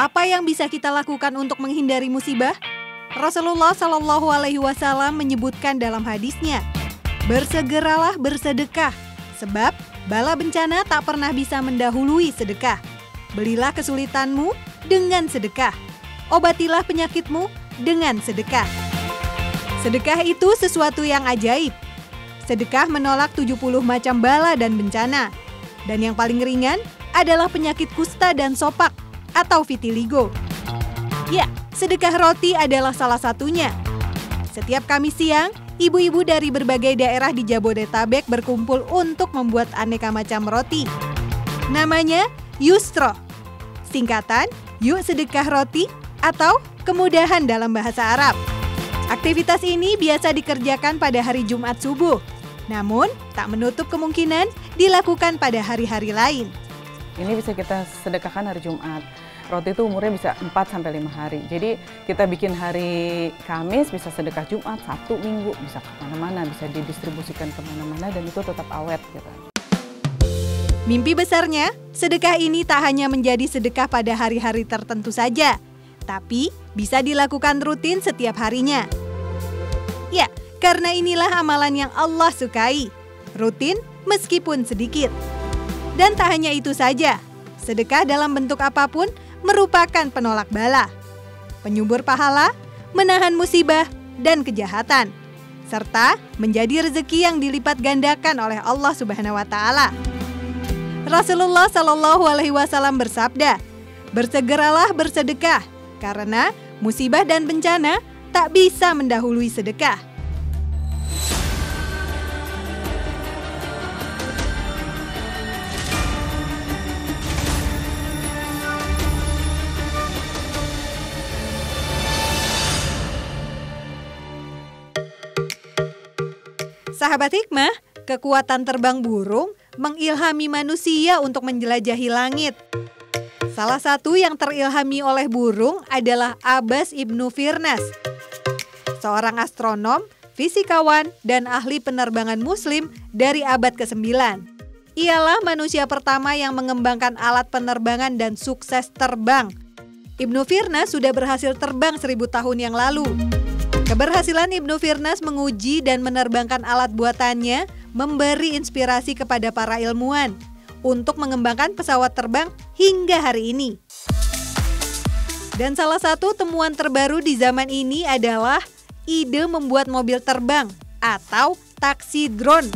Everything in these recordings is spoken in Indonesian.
Apa yang bisa kita lakukan untuk menghindari musibah? Rasulullah Shallallahu Alaihi Wasallam menyebutkan dalam hadisnya, bersegeralah bersedekah, sebab bala bencana tak pernah bisa mendahului sedekah. Belilah kesulitanmu dengan sedekah, obatilah penyakitmu dengan sedekah. Sedekah itu sesuatu yang ajaib. Sedekah menolak 70 macam bala dan bencana. Dan yang paling ringan adalah penyakit kusta dan sopak atau vitiligo. Ya, sedekah roti adalah salah satunya. Setiap Kamis siang, ibu-ibu dari berbagai daerah di Jabodetabek berkumpul untuk membuat aneka macam roti. Namanya Yusro. Singkatan, Yuk Sedekah Roti atau kemudahan dalam bahasa Arab. Aktivitas ini biasa dikerjakan pada hari Jumat subuh. Namun, tak menutup kemungkinan dilakukan pada hari-hari lain. Ini bisa kita sedekahkan hari Jumat. Roti itu umurnya bisa 4-5 hari. Jadi kita bikin hari Kamis, bisa sedekah Jumat, Sabtu, Minggu, bisa kemana-mana, bisa didistribusikan kemana-mana dan itu tetap awet gitu. Mimpi besarnya, sedekah ini tak hanya menjadi sedekah pada hari-hari tertentu saja, tapi bisa dilakukan rutin setiap harinya. Ya, karena inilah amalan yang Allah sukai, rutin meskipun sedikit. Dan tak hanya itu saja, sedekah dalam bentuk apapun merupakan penolak bala, penyubur pahala, menahan musibah dan kejahatan, serta menjadi rezeki yang dilipat gandakan oleh Allah Subhanahu wa Ta'ala. Rasulullah Shallallahu Alaihi Wasallam bersabda, bersegeralah bersedekah, karena musibah dan bencana tak bisa mendahului sedekah. Sahabat Hikmah, kekuatan terbang burung mengilhami manusia untuk menjelajahi langit. Salah satu yang terilhami oleh burung adalah Abbas Ibnu Firnas, seorang astronom, fisikawan, dan ahli penerbangan muslim dari abad ke-9. Ialah manusia pertama yang mengembangkan alat penerbangan dan sukses terbang. Ibnu Firnas sudah berhasil terbang 1000 tahun yang lalu. Keberhasilan Ibnu Firnas menguji dan menerbangkan alat buatannya memberi inspirasi kepada para ilmuwan untuk mengembangkan pesawat terbang hingga hari ini. Dan salah satu temuan terbaru di zaman ini adalah ide membuat mobil terbang atau taksi drone.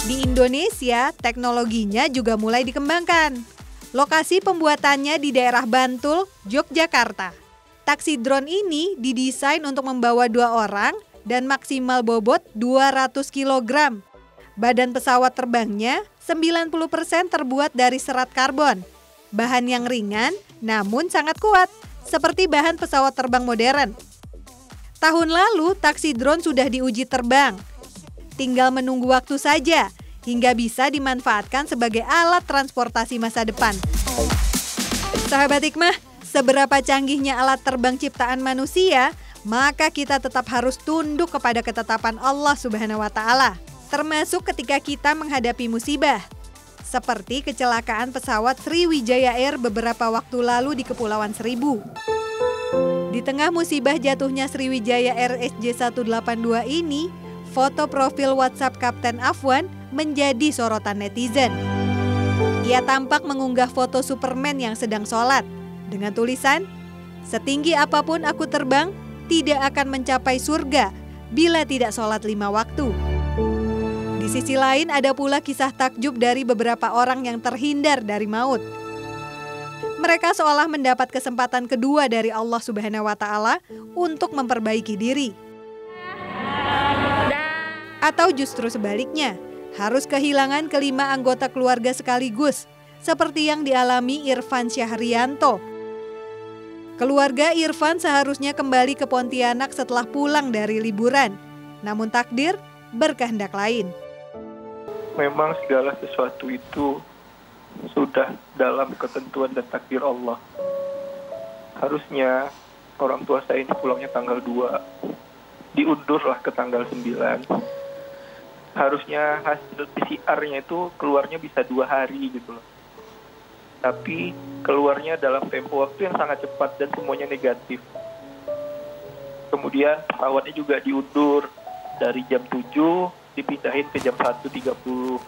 Di Indonesia, teknologinya juga mulai dikembangkan. Lokasi pembuatannya di daerah Bantul, Yogyakarta. Taksi drone ini didesain untuk membawa 2 orang dan maksimal bobot 200 kg. Badan pesawat terbangnya 90% terbuat dari serat karbon. Bahan yang ringan namun sangat kuat, seperti bahan pesawat terbang modern. Tahun lalu, taksi drone sudah diuji terbang. Tinggal menunggu waktu saja hingga bisa dimanfaatkan sebagai alat transportasi masa depan. Sahabat Hikmah, seberapa canggihnya alat terbang ciptaan manusia, maka kita tetap harus tunduk kepada ketetapan Allah Subhanahu wa Ta'ala, termasuk ketika kita menghadapi musibah, seperti kecelakaan pesawat Sriwijaya Air beberapa waktu lalu di Kepulauan Seribu. Di tengah musibah jatuhnya Sriwijaya Air SJ182 ini, foto profil WhatsApp Kapten Afwan menjadi sorotan netizen. Ia tampak mengunggah foto Superman yang sedang sholat, dengan tulisan, setinggi apapun aku terbang, tidak akan mencapai surga bila tidak sholat 5 waktu. Di sisi lain ada pula kisah takjub dari beberapa orang yang terhindar dari maut. Mereka seolah mendapat kesempatan kedua dari Allah Subhanahu wa Ta'ala untuk memperbaiki diri. Atau justru sebaliknya, harus kehilangan 5 anggota keluarga sekaligus, seperti yang dialami Irfan Syahrianto. Keluarga Irfan seharusnya kembali ke Pontianak setelah pulang dari liburan, namun takdir berkehendak lain. Memang segala sesuatu itu sudah dalam ketentuan dan takdir Allah. Harusnya orang tua saya ini pulangnya tanggal 2, diundurlah ke tanggal 9. Harusnya hasil PCR-nya itu keluarnya bisa 2 hari gitu loh. tapi keluarnya dalam tempo waktu yang sangat cepat dan semuanya negatif. Kemudian pesawatnya juga diundur dari jam 7 dipindahin ke jam 1.30.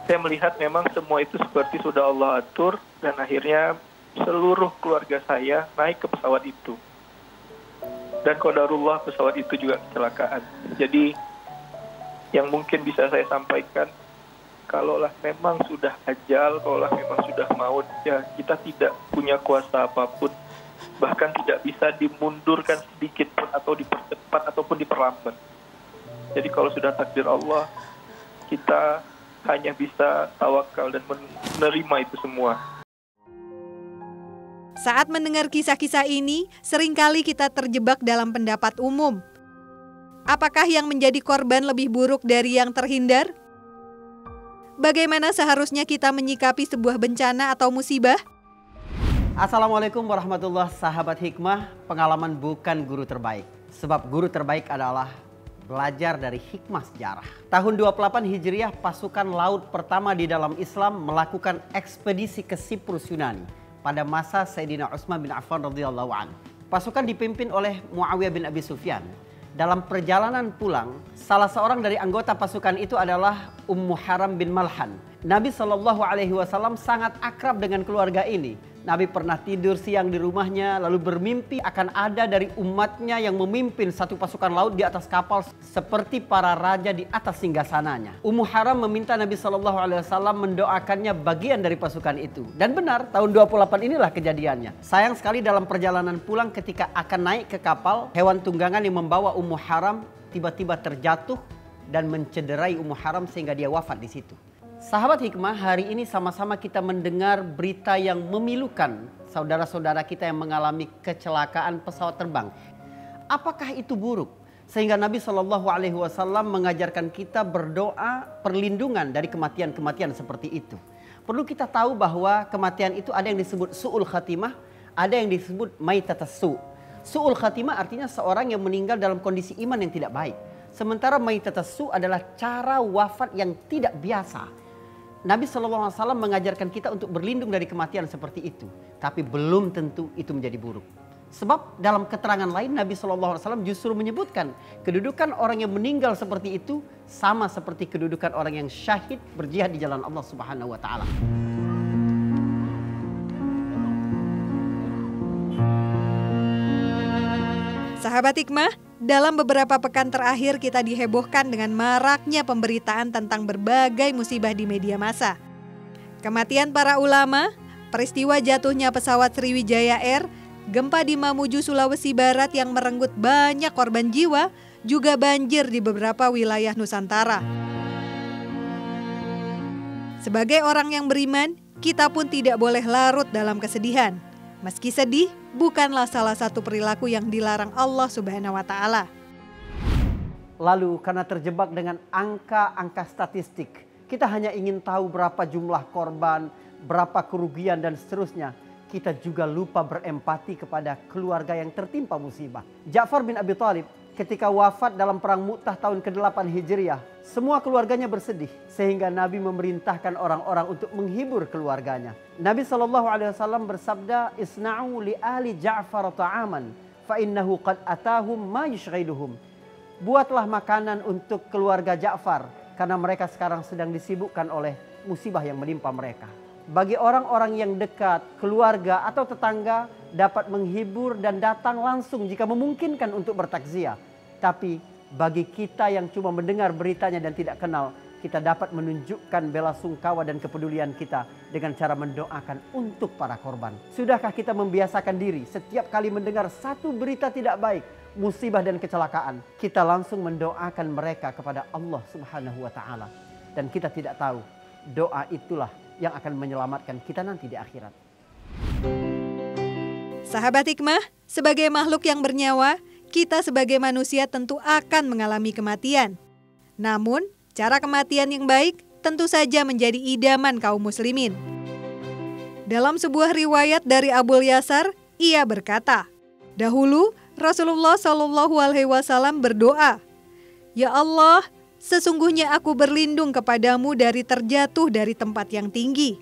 Saya melihat memang semua itu seperti sudah Allah atur, dan akhirnya seluruh keluarga saya naik ke pesawat itu. Dan qadarullah pesawat itu juga kecelakaan. Jadi yang mungkin bisa saya sampaikan, kalaulah memang sudah ajal, kalaulah memang sudah maut, ya kita tidak punya kuasa apapun, bahkan tidak bisa dimundurkan sedikit pun atau dipercepat ataupun diperlambat. Jadi kalau sudah takdir Allah, kita hanya bisa tawakal dan menerima itu semua. Saat mendengar kisah-kisah ini, seringkali kita terjebak dalam pendapat umum. Apakah yang menjadi korban lebih buruk dari yang terhindar? Bagaimana seharusnya kita menyikapi sebuah bencana atau musibah? Assalamualaikum warahmatullahi wabarakatuh, sahabat hikmah. Pengalaman bukan guru terbaik, sebab guru terbaik adalah belajar dari hikmah sejarah. Tahun 28 Hijriah, pasukan laut pertama di dalam Islam melakukan ekspedisi ke Siprus Yunani pada masa Sayyidina Utsman bin Affan radhiyallahu anhu. Pasukan dipimpin oleh Muawiyah bin Abi Sufyan. Dalam perjalanan pulang, salah seorang dari anggota pasukan itu adalah Ummu Haram bin Malhan. Nabi SAW sangat akrab dengan keluarga ini. Nabi pernah tidur siang di rumahnya, lalu bermimpi akan ada dari umatnya yang memimpin satu pasukan laut di atas kapal seperti para raja di atas singgasananya. Ummu Haram meminta Nabi SAW mendoakannya bagian dari pasukan itu. Dan benar, tahun 28 inilah kejadiannya. Sayang sekali dalam perjalanan pulang ketika akan naik ke kapal, hewan tunggangan yang membawa Ummu Haram tiba-tiba terjatuh dan mencederai Ummu Haram sehingga dia wafat di situ. Sahabat hikmah, hari ini sama-sama kita mendengar berita yang memilukan saudara-saudara kita yang mengalami kecelakaan pesawat terbang. Apakah itu buruk? Sehingga Nabi SAW mengajarkan kita berdoa perlindungan dari kematian-kematian seperti itu. Perlu kita tahu bahwa kematian itu ada yang disebut su'ul khatimah, ada yang disebut maitatas su'. Su'ul khatimah artinya seorang yang meninggal dalam kondisi iman yang tidak baik. Sementara maitatas su' adalah cara wafat yang tidak biasa. Nabi SAW mengajarkan kita untuk berlindung dari kematian seperti itu. Tapi belum tentu itu menjadi buruk. Sebab dalam keterangan lain Nabi SAW justru menyebutkan kedudukan orang yang meninggal seperti itu sama seperti kedudukan orang yang syahid berjihad di jalan Allah Subhanahu wa Ta'ala. Sahabat hikmah, dalam beberapa pekan terakhir kita dihebohkan dengan maraknya pemberitaan tentang berbagai musibah di media massa. Kematian para ulama, peristiwa jatuhnya pesawat Sriwijaya Air, gempa di Mamuju Sulawesi Barat yang merenggut banyak korban jiwa, juga banjir di beberapa wilayah Nusantara. Sebagai orang yang beriman, kita pun tidak boleh larut dalam kesedihan. Meski sedih, bukanlah salah satu perilaku yang dilarang Allah Subhanahu wa Ta'ala. Lalu karena terjebak dengan angka-angka statistik, kita hanya ingin tahu berapa jumlah korban, berapa kerugian dan seterusnya. Kita juga lupa berempati kepada keluarga yang tertimpa musibah. Ja'far bin Abi Thalib ketika wafat dalam perang Mu'tah tahun ke-8 Hijriah, semua keluarganya bersedih sehingga Nabi memerintahkan orang-orang untuk menghibur keluarganya. Nabi SAW bersabda, "Isna'u li ahli Ja'far ta'aman fa innahu qad atahum ma yushghiluhum." Buatlah makanan untuk keluarga Ja'far karena mereka sekarang sedang disibukkan oleh musibah yang menimpa mereka. Bagi orang-orang yang dekat, keluarga atau tetangga dapat menghibur dan datang langsung jika memungkinkan untuk bertakziah. Tapi bagi kita yang cuma mendengar beritanya dan tidak kenal, kita dapat menunjukkan bela sungkawa dan kepedulian kita dengan cara mendoakan untuk para korban. Sudahkah kita membiasakan diri setiap kali mendengar satu berita tidak baik, musibah dan kecelakaan, kita langsung mendoakan mereka kepada Allah Subhanahu wa Ta'ala. Dan kita tidak tahu, doa itulah yang akan menyelamatkan kita nanti di akhirat. Sahabat hikmah, sebagai makhluk yang bernyawa, kita sebagai manusia tentu akan mengalami kematian. Namun, cara kematian yang baik tentu saja menjadi idaman kaum muslimin. Dalam sebuah riwayat dari Abul Yasar, ia berkata, dahulu Rasulullah SAW berdoa, "Ya Allah, sesungguhnya aku berlindung kepadamu dari terjatuh dari tempat yang tinggi.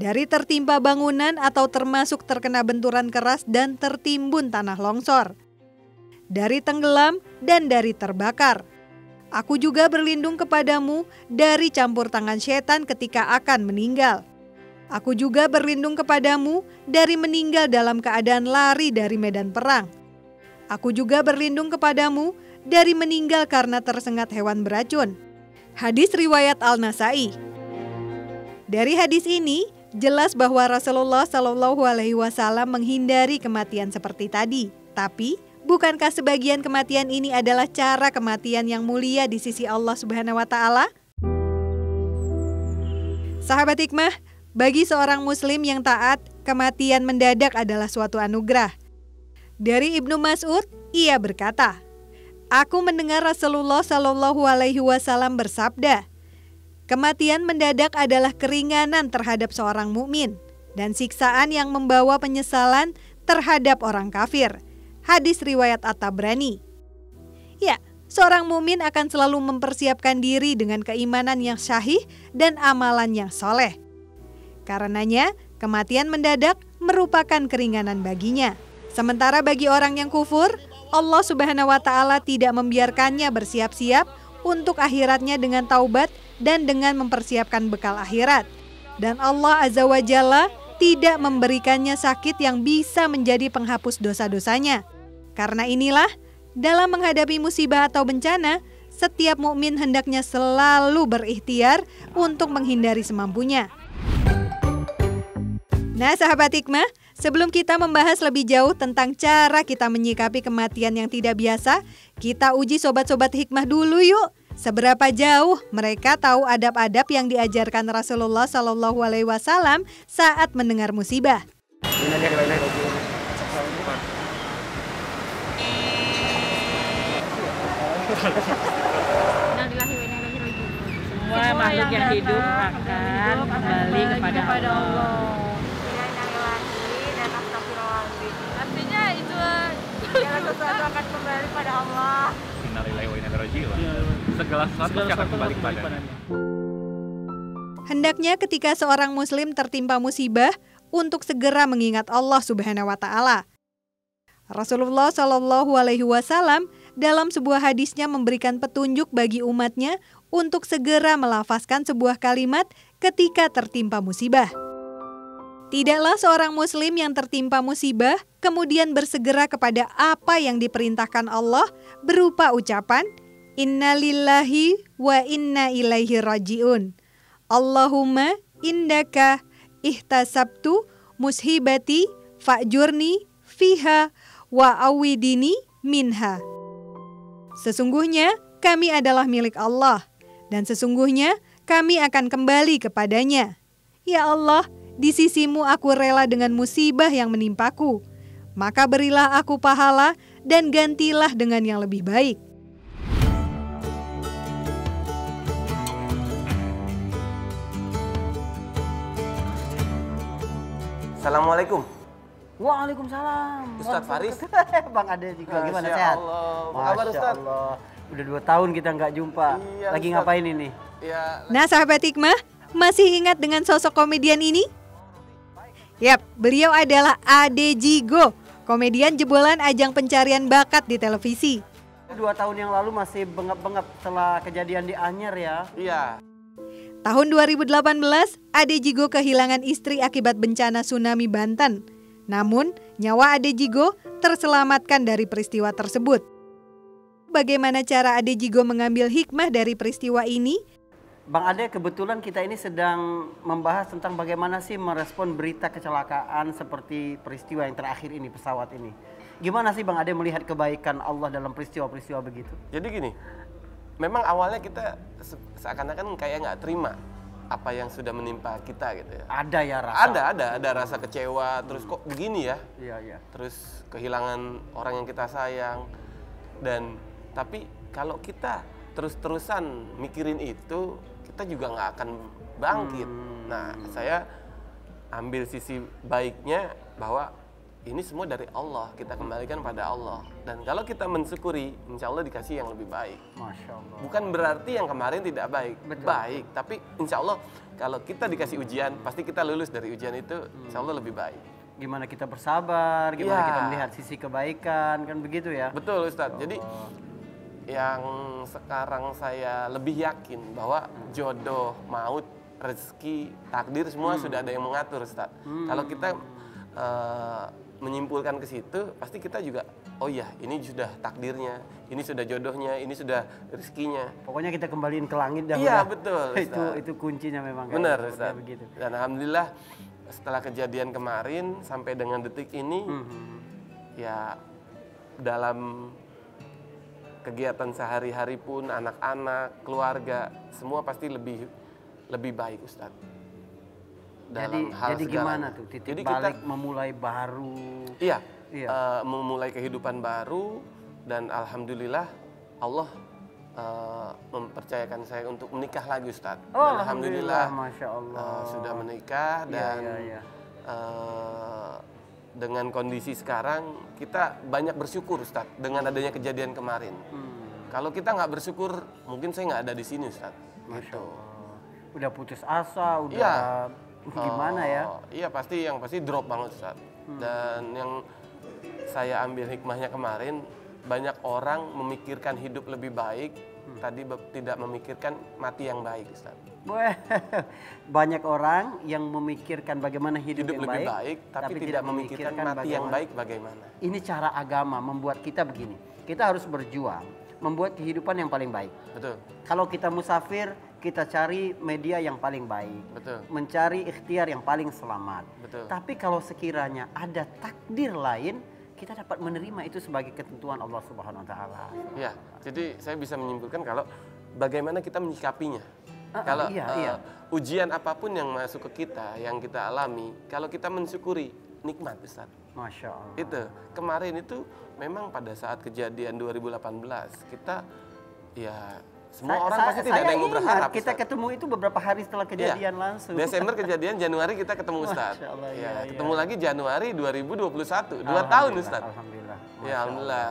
dari tertimpa bangunan atau termasuk terkena benturan keras dan tertimbun tanah longsor, dari tenggelam dan dari terbakar. Aku juga berlindung kepadamu dari campur tangan setan ketika akan meninggal. Aku juga berlindung kepadamu dari meninggal dalam keadaan lari dari medan perang. Aku juga berlindung kepadamu dari meninggal karena tersengat hewan beracun. Hadis riwayat Al-Nasai. Dari hadis ini, jelas bahwa Rasulullah Shallallahu Alaihi Wasallam menghindari kematian seperti tadi. Tapi, bukankah sebagian kematian ini adalah cara kematian yang mulia di sisi Allah Subhanahu Wa Taala? Sahabat hikmah, bagi seorang muslim yang taat, kematian mendadak adalah suatu anugerah. Dari Ibnu Mas'ud, ia berkata, "Aku mendengar Rasulullah Shallallahu Alaihi Wasallam bersabda, kematian mendadak adalah keringanan terhadap seorang mukmin dan siksaan yang membawa penyesalan terhadap orang kafir." Hadis riwayat At-Tabrani. Ya, seorang mukmin akan selalu mempersiapkan diri dengan keimanan yang syahih dan amalan yang soleh. Karenanya, kematian mendadak merupakan keringanan baginya. Sementara bagi orang yang kufur, Allah Subhanahu wa Ta'ala tidak membiarkannya bersiap-siap untuk akhiratnya dengan taubat dan dengan mempersiapkan bekal akhirat. Dan Allah Azza wa Jalla tidak memberikannya sakit yang bisa menjadi penghapus dosa-dosanya. Karena inilah, dalam menghadapi musibah atau bencana, setiap mukmin hendaknya selalu berikhtiar untuk menghindari semampunya. Nah, sahabat hikmah, sebelum kita membahas lebih jauh tentang cara kita menyikapi kematian yang tidak biasa, kita uji sobat-sobat hikmah dulu yuk. Seberapa jauh mereka tahu adab-adab yang diajarkan Rasulullah Shallallahu Alaihi Wasallam saat mendengar musibah. Semua makhluk yang hidup akan kembali kepada Allah. Artinya itu segala sesuatu akan kembali pada Allah. Innalillahi wa inna ilaihi raji'un. Segala sesuatu akan kembali kepadanya. Hendaknya ketika seorang muslim tertimpa musibah untuk segera mengingat Allah Subhanahu wa Ta'ala. Rasulullah Shallallahu Alaihi Wasallam dalam sebuah hadisnya memberikan petunjuk bagi umatnya untuk segera melafazkan sebuah kalimat ketika tertimpa musibah. Tidaklah seorang muslim yang tertimpa musibah kemudian bersegera kepada apa yang diperintahkan Allah berupa ucapan Innalillahi wa inna ilaihi raji'un. Allahumma indaka ihtasabtu mushibati fa'jurni fiha wa awidini minha. Sesungguhnya kami adalah milik Allah dan sesungguhnya kami akan kembali kepadanya. Ya Allah, di sisimu aku rela dengan musibah yang menimpaku. Maka berilah aku pahala dan gantilah dengan yang lebih baik. Assalamualaikum. Waalaikumsalam. Ustadz Faris. Bang Ade juga. Gimana, Masya sehat? Allah. Apa kabar, Ustadz? Allah. Udah 2 tahun kita nggak jumpa. Iya, Lagi Ustadz. ngapain ini? Ya, Nah, sahabat hikmah, masih ingat dengan sosok komedian ini? Yap, beliau adalah Ade Jigo, komedian jebolan ajang pencarian bakat di televisi. 2 tahun yang lalu masih bengap-bengap setelah kejadian di Anyer ya. iya. Tahun 2018, Ade Jigo kehilangan istri akibat bencana tsunami Banten. Namun, nyawa Ade Jigo terselamatkan dari peristiwa tersebut. Bagaimana cara Ade Jigo mengambil hikmah dari peristiwa ini? Bang Ade, kebetulan kita ini sedang membahas tentang bagaimana sih merespon berita kecelakaan seperti peristiwa yang terakhir ini, pesawat ini. Gimana sih Bang Ade melihat kebaikan Allah dalam peristiwa-peristiwa begitu? Jadi gini, memang awalnya kita seakan-akan kayak nggak terima apa yang sudah menimpa kita gitu ya. Ada ya rasa? Ada rasa kecewa, terus kok begini ya? Iya. Terus kehilangan orang yang kita sayang. Tapi kalau kita terus-terusan mikirin itu, kita juga nggak akan bangkit. Nah, saya ambil sisi baiknya bahwa ini semua dari Allah, kita kembalikan pada Allah. Dan kalau kita mensyukuri, insya Allah dikasih yang lebih baik. Masya Allah. Bukan berarti yang kemarin tidak baik, baik. Tapi insya Allah kalau kita dikasih ujian, pasti kita lulus dari ujian itu, insya Allah lebih baik. Gimana kita bersabar, gimana kita melihat sisi kebaikan, kan begitu ya? Betul Ustadz. Jadi yang sekarang saya lebih yakin bahwa jodoh, maut, rezeki, takdir semua sudah ada yang mengatur Ustadz. Kalau kita menyimpulkan ke situ, pasti kita juga, oh iya ini sudah takdirnya, ini sudah jodohnya, ini sudah rezekinya. Pokoknya kita kembaliin ke langit dah. Iya betul Ustaz. Itu kuncinya memang. Benar Ustaz. Begitu. Dan alhamdulillah setelah kejadian kemarin sampai dengan detik ini, ya dalam kegiatan sehari-hari pun anak-anak, keluarga, semua pasti lebih baik Ustaz. Jadi gimana tuh titik jadi balik kita memulai baru? Iya. Memulai kehidupan baru dan alhamdulillah Allah mempercayakan saya untuk menikah lagi Ustaz. Oh, dan alhamdulillah Masya Allah. sudah menikah dan dengan kondisi sekarang kita banyak bersyukur Ustaz dengan adanya kejadian kemarin. Kalau kita nggak bersyukur mungkin saya nggak ada di sini Ustaz. Masya Allah. Udah putus asa, udah gimana ya? Iya pasti drop banget Ustaz. Dan yang saya ambil hikmahnya kemarin, banyak orang memikirkan hidup lebih baik, tadi tidak memikirkan mati yang baik Ustaz. Banyak orang yang memikirkan bagaimana hidup yang lebih baik, tapi tidak memikirkan mati yang baik bagaimana. Ini cara agama membuat kita begini. Kita harus berjuang, membuat kehidupan yang paling baik. Betul. Kalau kita musafir, kita cari media yang paling baik. Betul. Mencari ikhtiar yang paling selamat. Betul. Tapi kalau sekiranya ada takdir lain, kita dapat menerima itu sebagai ketentuan Allah Subhanahu wa taala. Ya, jadi saya bisa menyimpulkan kalau bagaimana kita menyikapinya. Kalau ujian apapun yang masuk ke kita, yang kita alami, kalau kita mensyukuri, nikmat Ustaz. Masya Allah. Itu, kemarin itu memang pada saat kejadian 2018, kita ya semua orang pasti tidak ada yang mau berharap. Kita ketemu itu beberapa hari setelah kejadian langsung. Desember kejadian, Januari kita ketemu Ustaz. Ketemu lagi Januari 2021, 2 tahun Ustaz. Alhamdulillah. Ya alhamdulillah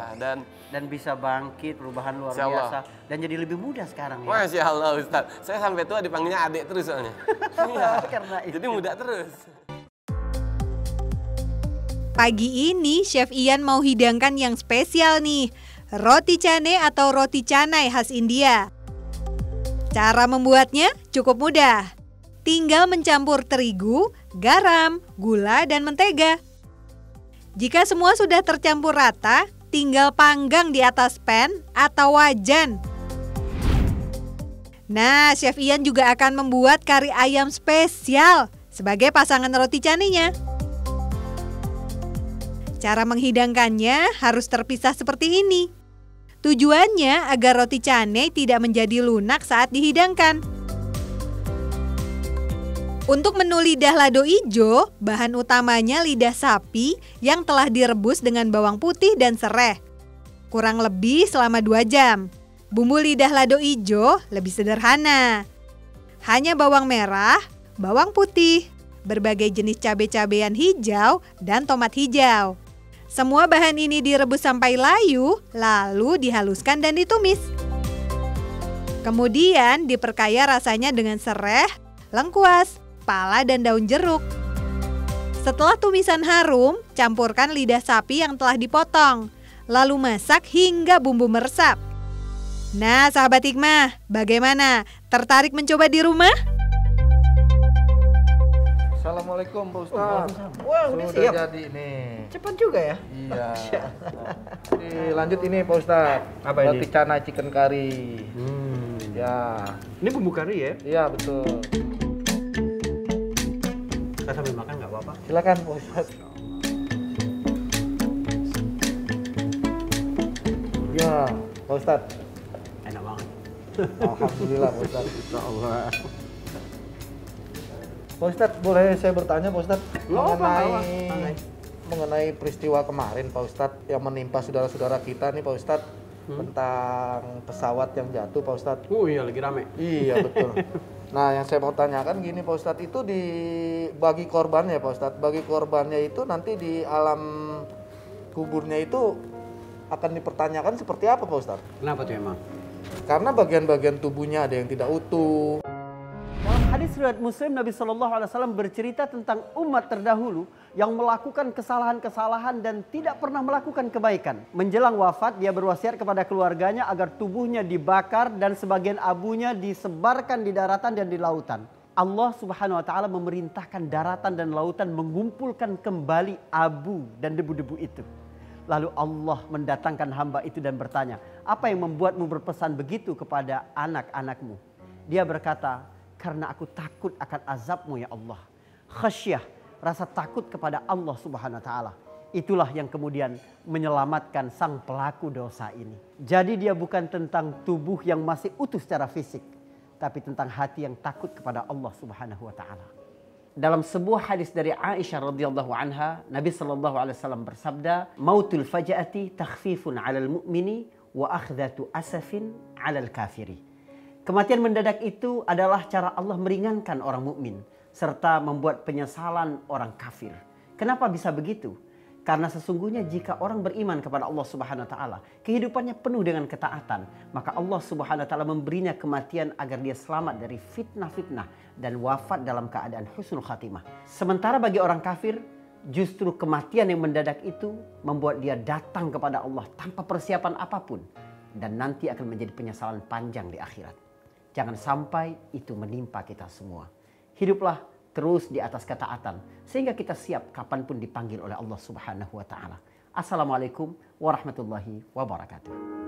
dan bisa bangkit, perubahan luar biasa dan jadi lebih mudah sekarang ya. Masya Allah Ustaz. Saya sampai tua dipanggilnya adik terus soalnya. Karena itu. Jadi mudah terus. Pagi ini Chef Ian mau hidangkan yang spesial nih. Roti canai atau roti canai khas India. Cara membuatnya cukup mudah. Tinggal mencampur terigu, garam, gula, dan mentega. Jika semua sudah tercampur rata, tinggal panggang di atas pan atau wajan. Nah, Chef Ian juga akan membuat kari ayam spesial sebagai pasangan roti canainya. Cara menghidangkannya harus terpisah seperti ini. Tujuannya agar roti canai tidak menjadi lunak saat dihidangkan. Untuk menu lidah lado ijo, bahan utamanya lidah sapi yang telah direbus dengan bawang putih dan serai. Kurang lebih selama 2 jam. Bumbu lidah lado ijo lebih sederhana. Hanya bawang merah, bawang putih, berbagai jenis cabai-cabean hijau, dan tomat hijau. Semua bahan ini direbus sampai layu, lalu dihaluskan dan ditumis. Kemudian diperkaya rasanya dengan serai, lengkuas, pala, dan daun jeruk. Setelah tumisan harum, campurkan lidah sapi yang telah dipotong. Lalu masak hingga bumbu meresap. Nah, sahabat hikmah, bagaimana? Tertarik mencoba di rumah? Assalamualaikum Pak Ustaz. Wah, udah siap. Jadi ini. Cepat juga ya? Iya. Lanjut ini Pak Ustaz. Apa ini? Roti canai chicken curry. Ya. Ini bumbu kari ya? Iya betul. Kita sambil makan nggak apa-apa? Silakan Pak Ustaz. Ya, Pak Ustaz. Enak banget. Alhamdulillah Pak Ustaz. Insya Allah. Pak Ustadz, boleh saya bertanya Pak Ustadz mengenai peristiwa kemarin Pak Ustadz yang menimpa saudara-saudara kita nih Pak Ustadz tentang pesawat yang jatuh Pak Ustadz. Oh iya, lagi rame. Iya betul. Nah, yang saya mau tanyakan gini Pak Ustadz, itu bagi korbannya Pak Ustadz, bagi korbannya itu nanti di alam kuburnya itu akan dipertanyakan seperti apa Pak Ustadz? Kenapa tuh emang? Karena bagian-bagian tubuhnya ada yang tidak utuh. Dalam hadis riwayat Muslim, Nabi SAW bercerita tentang umat terdahulu yang melakukan kesalahan-kesalahan dan tidak pernah melakukan kebaikan. Menjelang wafat, dia berwasiat kepada keluarganya agar tubuhnya dibakar dan sebagian abunya disebarkan di daratan dan di lautan. Allah Subhanahu wa Ta'ala memerintahkan daratan dan lautan mengumpulkan kembali abu dan debu-debu itu. Lalu Allah mendatangkan hamba itu dan bertanya, apa yang membuatmu berpesan begitu kepada anak-anakmu? Dia berkata, karena aku takut akan azabmu ya Allah. Khasyah, rasa takut kepada Allah Subhanahu wa Ta'ala. Itulah yang kemudian menyelamatkan sang pelaku dosa ini. Jadi dia bukan tentang tubuh yang masih utuh secara fisik, tapi tentang hati yang takut kepada Allah Subhanahu wa Ta'ala. Dalam sebuah hadis dari Aisyah radhiyallahu anha, Nabi sallallahu alaihi wasallam bersabda, "Mautul faja'ati takhfifun 'alal mu'mini wa akhdhatu asafin 'alal kafiri." Kematian mendadak itu adalah cara Allah meringankan orang mukmin serta membuat penyesalan orang kafir. Kenapa bisa begitu? Karena sesungguhnya jika orang beriman kepada Allah Subhanahu wa Ta'ala, kehidupannya penuh dengan ketaatan, maka Allah Subhanahu wa Ta'ala memberinya kematian agar dia selamat dari fitnah-fitnah dan wafat dalam keadaan husnul khatimah. Sementara bagi orang kafir, justru kematian yang mendadak itu membuat dia datang kepada Allah tanpa persiapan apapun dan nanti akan menjadi penyesalan panjang di akhirat. Jangan sampai itu menimpa kita semua. Hiduplah terus di atas ketaatan sehingga kita siap kapanpun dipanggil oleh Allah Subhanahu wa Ta'ala. Assalamualaikum warahmatullahi wabarakatuh.